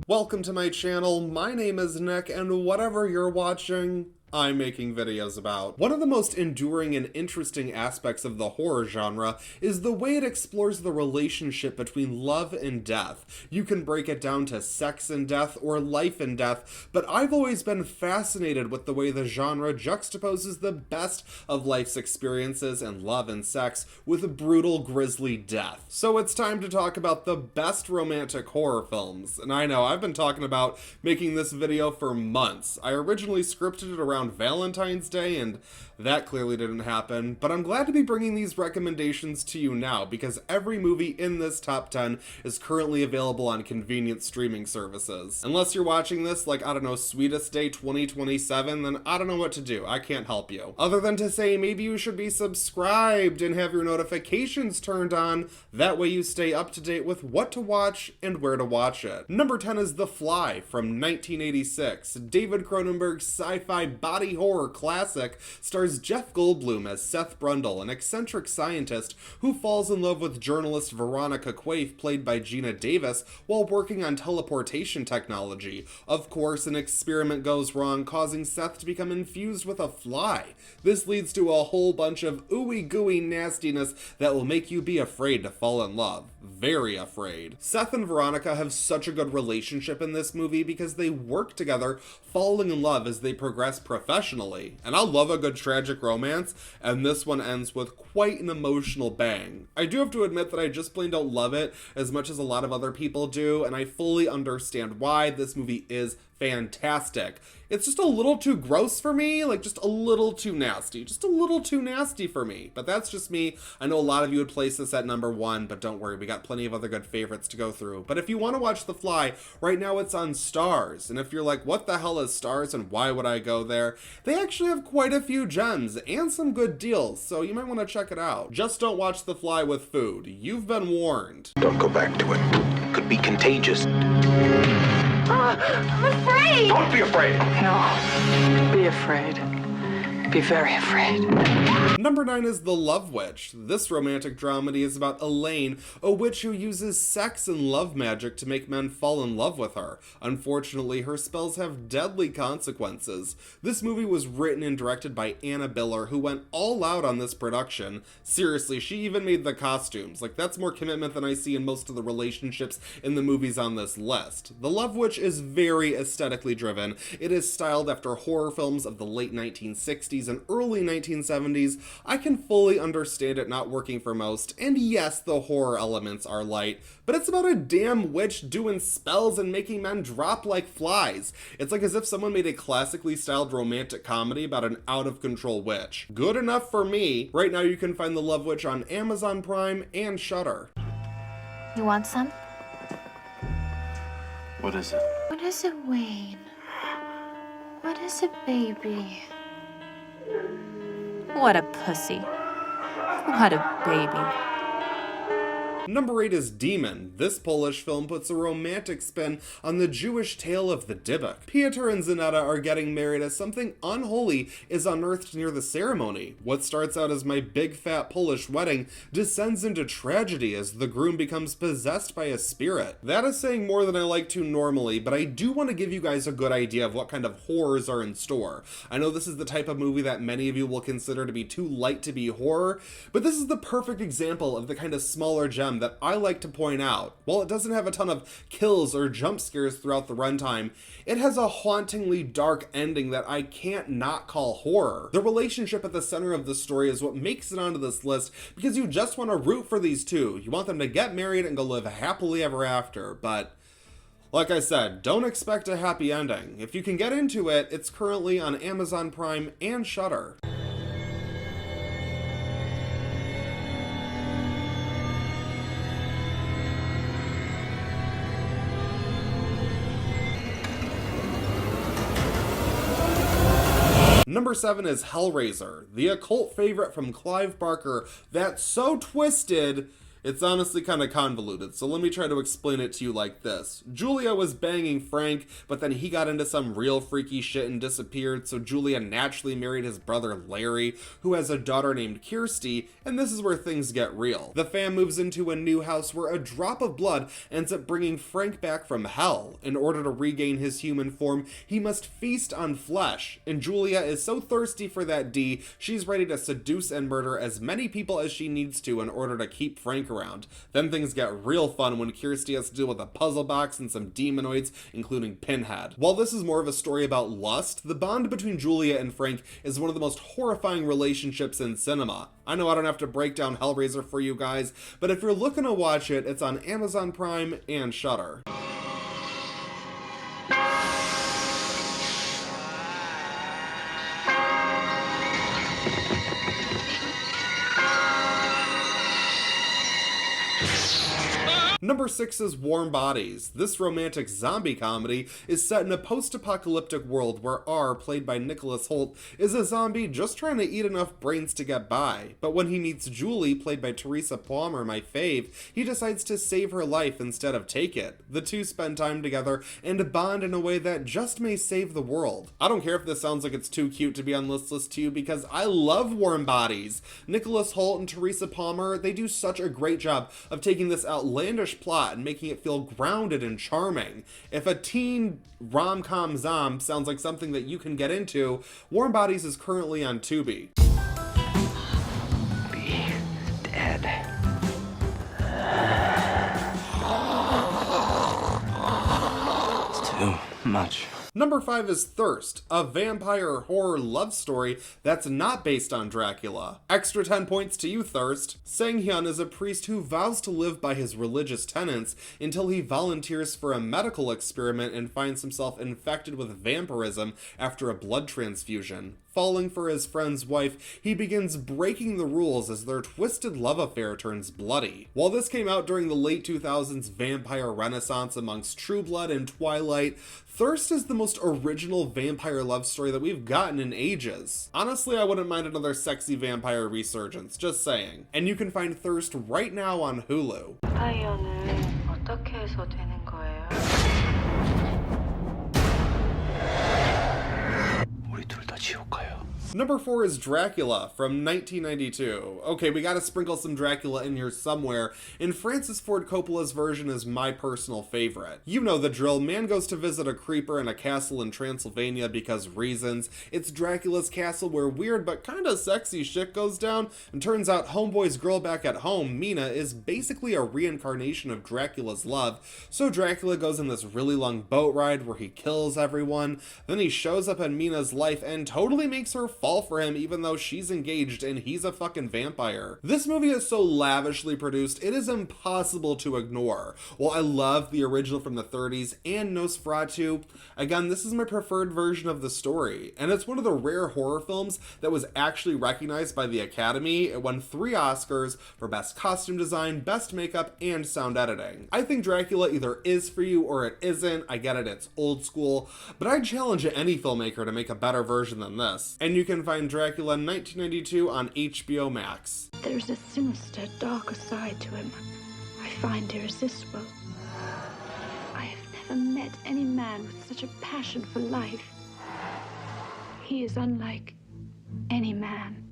Welcome to my channel, my name is Nick, and whatever you're watching, I'm making videos about. One of the most enduring and interesting aspects of the horror genre is the way it explores the relationship between love and death. You can break it down to sex and death or life and death, but I've always been fascinated with the way the genre juxtaposes the best of life's experiences and love and sex with brutal, grisly death. So it's time to talk about the best romantic horror films. And I know, I've been talking about making this video for months. I originally scripted it around Valentine's Day, and that clearly didn't happen, but I'm glad to be bringing these recommendations to you now because every movie in this top 10 is currently available on convenient streaming services. Unless you're watching this like, I don't know, Sweetest Day 2027, then I don't know what to do. I can't help you. Other than to say maybe you should be subscribed and have your notifications turned on, that way you stay up to date with what to watch and where to watch it. Number 10 is The Fly from 1986. David Cronenberg's sci-fi body horror classic stars Jeff Goldblum as Seth Brundle, an eccentric scientist who falls in love with journalist Veronica Quaife, played by Gina Davis, while working on teleportation technology. Of course, an experiment goes wrong, causing Seth to become infused with a fly. This leads to a whole bunch of ooey gooey nastiness that will make you be afraid to fall in love. Very afraid. Seth and Veronica have such a good relationship in this movie because they work together, falling in love as they progress professionally. And I love a good tragic romance, and this one ends with quite an emotional bang. I do have to admit that I just plain don't love it as much as a lot of other people do, and I fully understand why. This movie is fantastic. It's just a little too gross for me, like just a little too nasty. Just a little too nasty for me, but that's just me. I know a lot of you would place this at number 1, but don't worry, we got plenty of other good favorites to go through. But if you want to watch The Fly, right now it's on Starz, and if you're like, what the hell is Starz and why would I go there? They actually have quite a few gems and some good deals, so you might want to check it out. Just don't watch The Fly with food. You've been warned. Don't go back to it. It could be contagious. I'm afraid! Don't be afraid! No, be afraid. Be very afraid. Number 9 is The Love Witch. This romantic dramedy is about Elaine, a witch who uses sex and love magic to make men fall in love with her. Unfortunately, her spells have deadly consequences. This movie was written and directed by Anna Biller, who went all out on this production. Seriously, she even made the costumes. Like, that's more commitment than I see in most of the relationships in the movies on this list. The Love Witch is very aesthetically driven. It is styled after horror films of the late 1960s and early 1970s. I can fully understand it not working for most, and yes, the horror elements are light, but it's about a damn witch doing spells and making men drop like flies. It's like as if someone made a classically styled romantic comedy about an out-of-control witch. Good enough for me. Right now you can find The Love Witch on Amazon Prime and Shudder. You want some? What is it? What is it, Wayne? What is it, baby? What a pussy. What a baby. Number 8 is Demon. This Polish film puts a romantic spin on the Jewish tale of the Dybbuk. Piotr and Zanetta are getting married as something unholy is unearthed near the ceremony. What starts out as my big fat Polish wedding descends into tragedy as the groom becomes possessed by a spirit. That is saying more than I like to normally, but I do want to give you guys a good idea of what kind of horrors are in store. I know this is the type of movie that many of you will consider to be too light to be horror, but this is the perfect example of the kind of smaller gem that I like to point out. While it doesn't have a ton of kills or jump scares throughout the runtime, it has a hauntingly dark ending that I can't not call horror. The relationship at the center of the story is what makes it onto this list because you just want to root for these two. You want them to get married and go live happily ever after, but like I said, don't expect a happy ending. If you can get into it, it's currently on Amazon Prime and Shudder. Number 7 is Hellraiser, the occult favorite from Clive Barker that's so twisted It's honestly kind of convoluted, so let me try to explain it to you like this. Julia was banging Frank, but then he got into some real freaky shit and disappeared, so Julia naturally married his brother Larry, who has a daughter named Kirsty, and this is where things get real. The fam moves into a new house where a drop of blood ends up bringing Frank back from hell. In order to regain his human form, he must feast on flesh, and Julia is so thirsty for that D, she's ready to seduce and murder as many people as she needs to in order to keep Frank around. Then things get real fun when Kirsty has to deal with a puzzle box and some demonoids, including Pinhead. While this is more of a story about lust, the bond between Julia and Frank is one of the most horrifying relationships in cinema. I know I don't have to break down Hellraiser for you guys, but if you're looking to watch it, it's on Amazon Prime and Shudder. Number 6 is Warm Bodies. This romantic zombie comedy is set in a post-apocalyptic world where R, played by Nicholas Hoult, is a zombie just trying to eat enough brains to get by. But when he meets Julie, played by Teresa Palmer, my fave, he decides to save her life instead of take it. The two spend time together and bond in a way that just may save the world. I don't care if this sounds like it's too cute to be on this list too, because I love Warm Bodies. Nicholas Hoult and Teresa Palmer, they do such a great job of taking this outlandish plot and making it feel grounded and charming. If a teen rom-com zombie sounds like something that you can get into, Warm Bodies is currently on Tubi. Be dead. It's too much. Number 5 is Thirst, a vampire horror love story that's not based on Dracula. Extra 10 points to you, Thirst. Sang-hyun is a priest who vows to live by his religious tenets until he volunteers for a medical experiment and finds himself infected with vampirism after a blood transfusion. Falling for his friend's wife, he begins breaking the rules as their twisted love affair turns bloody. While this came out during the late 2000s vampire renaissance amongst True Blood and Twilight, Thirst is the most original vampire love story that we've gotten in ages. Honestly, I wouldn't mind another sexy vampire resurgence, just saying. And you can find Thirst right now on Hulu. 다이언은 어떻게 해서 되는 거예요? 우리 둘 다 지옥 가요. Number 4 is Dracula from 1992. Okay, we gotta sprinkle some Dracula in here somewhere, and Francis Ford Coppola's version is my personal favorite. You know the drill, man goes to visit a creeper in a castle in Transylvania because reasons. It's Dracula's castle where weird but kinda sexy shit goes down, and turns out homeboy's girl back at home, Mina, is basically a reincarnation of Dracula's love, so Dracula goes on this really long boat ride where he kills everyone, then he shows up in Mina's life and totally makes her fall for him even though she's engaged and he's a fucking vampire. This movie is so lavishly produced, it is impossible to ignore. While I love the original from the 30s and Nosferatu, again, this is my preferred version of the story, and it's one of the rare horror films that was actually recognized by the Academy. It won 3 Oscars for Best Costume Design, Best Makeup, and Sound Editing. I think Dracula either is for you or it isn't. I get it, it's old school, but I'd challenge any filmmaker to make a better version than this. And you can find Dracula 1992 on HBO Max. There's a sinister, darker side to him I find irresistible. I have never met any man with such a passion for life. He is unlike any man.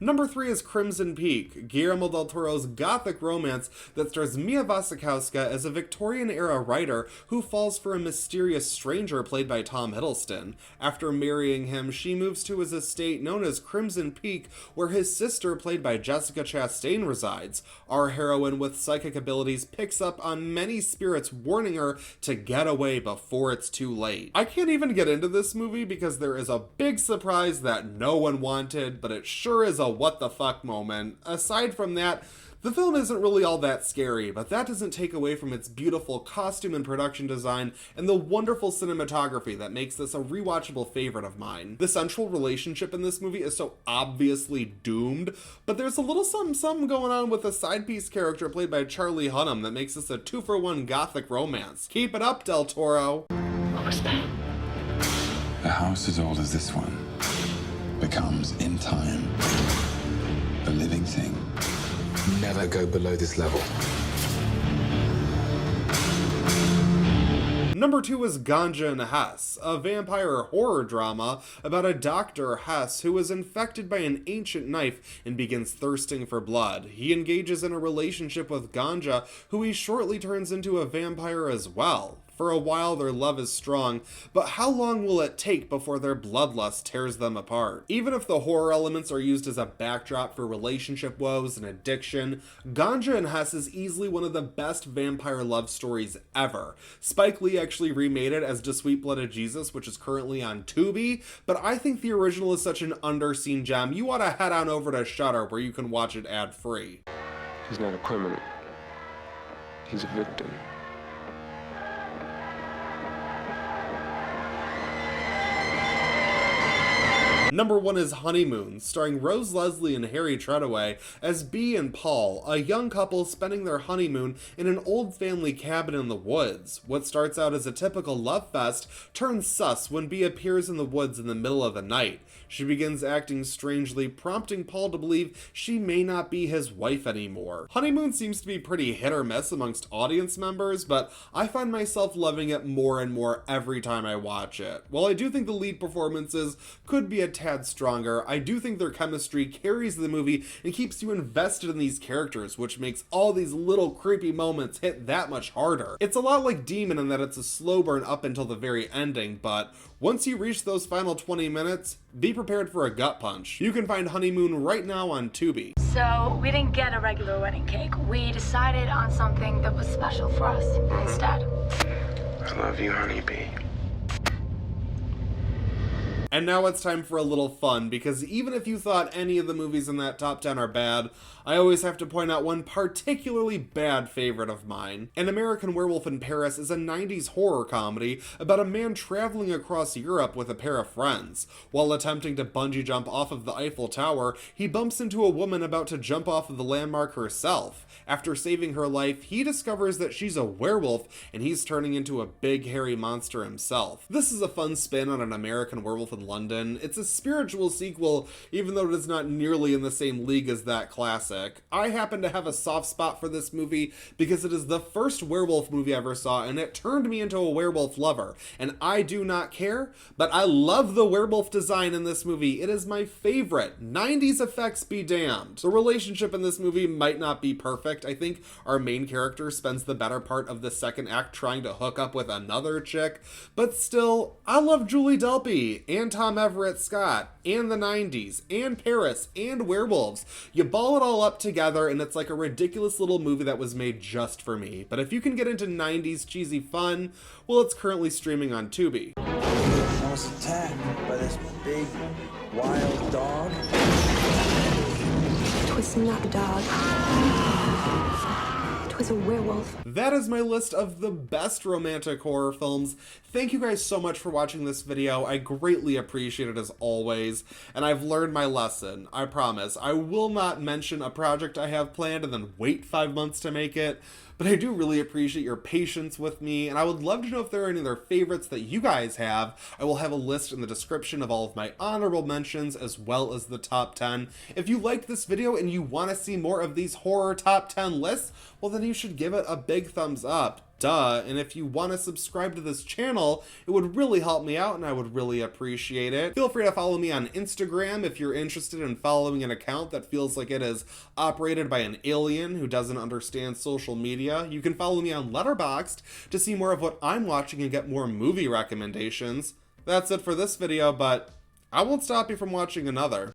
Number 3 is Crimson Peak, Guillermo del Toro's gothic romance that stars Mia Wasikowska as a Victorian-era writer who falls for a mysterious stranger played by Tom Hiddleston. After marrying him, she moves to his estate known as Crimson Peak, where his sister, played by Jessica Chastain, resides. Our heroine with psychic abilities picks up on many spirits warning her to get away before it's too late. I can't even get into this movie because there is a big surprise that no one wanted, but it sure is a what the fuck moment. Aside from that, the film isn't really all that scary, but that doesn't take away from its beautiful costume and production design and the wonderful cinematography that makes this a rewatchable favorite of mine. The central relationship in this movie is so obviously doomed, but there's a little something going on with a side piece character played by Charlie Hunnam that makes this a 2-for-1 gothic romance. Keep it up, Del Toro! What was that? A house as old as this one becomes, in time, a living thing. Never go below this level. Number 2 is Ganja and Hess, a vampire horror drama about a Dr. Hess who is infected by an ancient knife and begins thirsting for blood. He engages in a relationship with Ganja, who he shortly turns into a vampire as well. For a while, their love is strong, but how long will it take before their bloodlust tears them apart? Even if the horror elements are used as a backdrop for relationship woes and addiction, Ganja and Hess is easily one of the best vampire love stories ever. Spike Lee actually remade it as De Sweet Blood of Jesus, which is currently on Tubi, but I think the original is such an underseen gem. You ought to head on over to Shudder where you can watch it ad-free. He's not a criminal. He's a victim. Number 1 is Honeymoon, starring Rose Leslie and Harry Treadaway as Bea and Paul, a young couple spending their honeymoon in an old family cabin in the woods. What starts out as a typical love fest turns sus when Bea appears in the woods in the middle of the night. She begins acting strangely, prompting Paul to believe she may not be his wife anymore. Honeymoon seems to be pretty hit or miss amongst audience members, but I find myself loving it more and more every time I watch it. While I do think the lead performances could be a tad stronger, I do think their chemistry carries the movie and keeps you invested in these characters, which makes all these little creepy moments hit that much harder. It's a lot like Demon in that it's a slow burn up until the very ending, but once you reach those final 20 minutes, be prepared for a gut punch. You can find Honeymoon right now on Tubi. So we didn't get a regular wedding cake. We decided on something that was special for us instead. I love you, honeybee. And now it's time for a little fun, because even if you thought any of the movies in that top 10 are bad, I always have to point out one particularly bad favorite of mine. An American Werewolf in Paris is a 90s horror comedy about a man traveling across Europe with a pair of friends. While attempting to bungee jump off of the Eiffel Tower, he bumps into a woman about to jump off of the landmark herself. After saving her life, he discovers that she's a werewolf, and he's turning into a big hairy monster himself. This is a fun spin on an American Werewolf in London. It's a spiritual sequel, even though it is not nearly in the same league as that classic. I happen to have a soft spot for this movie because it is the first werewolf movie I ever saw, and it turned me into a werewolf lover. And I do not care, but I love the werewolf design in this movie. It is my favorite. 90s effects be damned. The relationship in this movie might not be perfect. I think our main character spends the better part of the second act trying to hook up with another chick, but still, I love Julie Delpy and Tom Everett Scott and the 90s and Paris and werewolves. You ball it all up together and it's like a ridiculous little movie that was made just for me. But if you can get into 90s cheesy fun, well, it's currently streaming on Tubi. I was attacked by this big wild dog. It was not a dog. It was a werewolf. That is my list of the best romantic horror films. Thank you guys so much for watching this video. I greatly appreciate it as always, and I've learned my lesson. I promise. I will not mention a project I have planned and then wait 5 months to make it, but I do really appreciate your patience with me, and I would love to know if there are any other favorites that you guys have. I will have a list in the description of all of my honorable mentions as well as the top 10. If you liked this video and you want to see more of these horror top 10 lists, well then you should give it a big thumbs up. Duh. And if you want to subscribe to this channel, it would really help me out and I would really appreciate it. Feel free to follow me on Instagram if you're interested in following an account that feels like it is operated by an alien who doesn't understand social media. You can follow me on Letterboxd to see more of what I'm watching and get more movie recommendations. That's it for this video, but I won't stop you from watching another.